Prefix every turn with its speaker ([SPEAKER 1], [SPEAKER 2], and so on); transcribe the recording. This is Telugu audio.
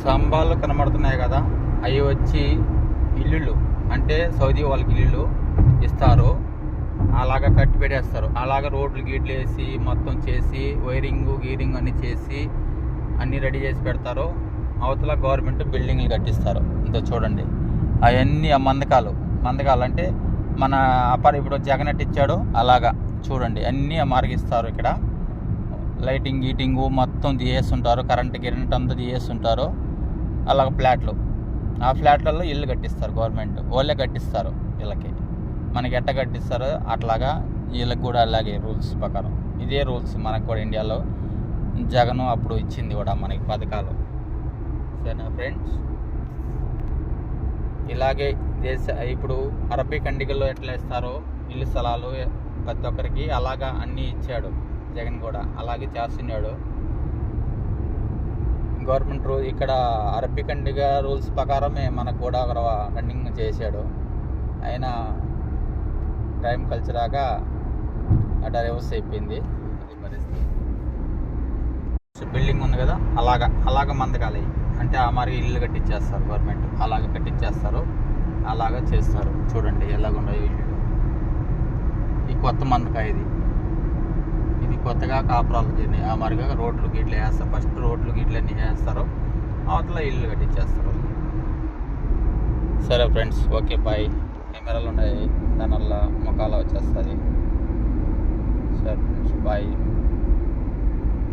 [SPEAKER 1] స్తంభాలు కనబడుతున్నాయి కదా, అవి వచ్చి ఇల్లులు, అంటే సౌదీ వాళ్ళకి ఇల్లులు ఇస్తారు, అలాగా కట్టి పెట్టేస్తారు. అలాగా రోడ్లు గీట్లు వేసి మొత్తం చేసి వైరింగ్ గీరింగ్ అన్నీ చేసి అన్నీ రెడీ చేసి పెడతారు. అవతల గవర్నమెంట్ బిల్డింగ్లు కట్టిస్తారు. ఇంత చూడండి, అవన్నీ మందకాలు అంటే మన ఇప్పుడు జగన్ ఇచ్చాడు అలాగా చూడండి, అన్నీ మార్గిస్తారు. ఇక్కడ లైటింగ్ గీటింగు మొత్తం తీయేస్తుంటారు, కరెంట్ అంతా తీయేస్తుంటారు. అలాగ ఫ్లాట్లు, ఆ ఫ్లాట్లలో ఇల్లు కట్టిస్తారు, గవర్నమెంట్ వాళ్ళే కట్టిస్తారు. వీళ్ళకి మనకి ఎట్ట కట్టిస్తారో అట్లాగా వీళ్ళకి కూడా అలాగే రూల్స్ ప్రకారం. ఇదే రూల్స్ మనకు కూడా ఇండియాలో జగన్ అప్పుడు ఇచ్చింది కూడా మనకి పథకాలు. సరేనా ఫ్రెండ్స్, ఇలాగే ఇప్పుడు అరబ్బీ ఖండికల్లో ఎట్లా ఇస్తారో ఇల్లు స్థలాలు ప్రతి ఒక్కరికి అలాగా అన్నీ ఇచ్చాడు జగన్ కూడా, అలాగే చేస్తున్నాడు గవర్నమెంట్. ఇక్కడ అరబ్బీ ఖండిక రూల్స్ ప్రకారమే మనకు కూడా రన్నింగ్ చేశాడు. అయినా టైం కలిసిరాక అట్లా రివర్స్ అయిపోయింది అది పరిస్థితి. బిల్డింగ్ ఉంది కదా, అలాగ మందకాలి అంటే ఆ మరి ఇల్లు కట్టించేస్తారు గవర్నమెంట్, అలాగ కట్టించేస్తారు, అలాగా చేస్తారు. చూడండి ఎలాగున్నాయి ఇల్లు. ఈ కొత్త మందకాయ, ఇది కొత్తగా కాపురాలు చేయండి. ఆ మరిగా రోడ్లు గీట్లు వేస్తారు, ఫస్ట్ రోడ్లు గీట్లు అన్నీ వేస్తారు, అవతల ఇల్లు కట్టించేస్తారు. సరే ఫ్రెండ్స్, ఓకే బాయ్. కెమెరాలు ఉన్నాయి, దానివల్ల ముఖాలు వచ్చేస్తుంది. సరే ఫ్రెండ్స్, బాయ్.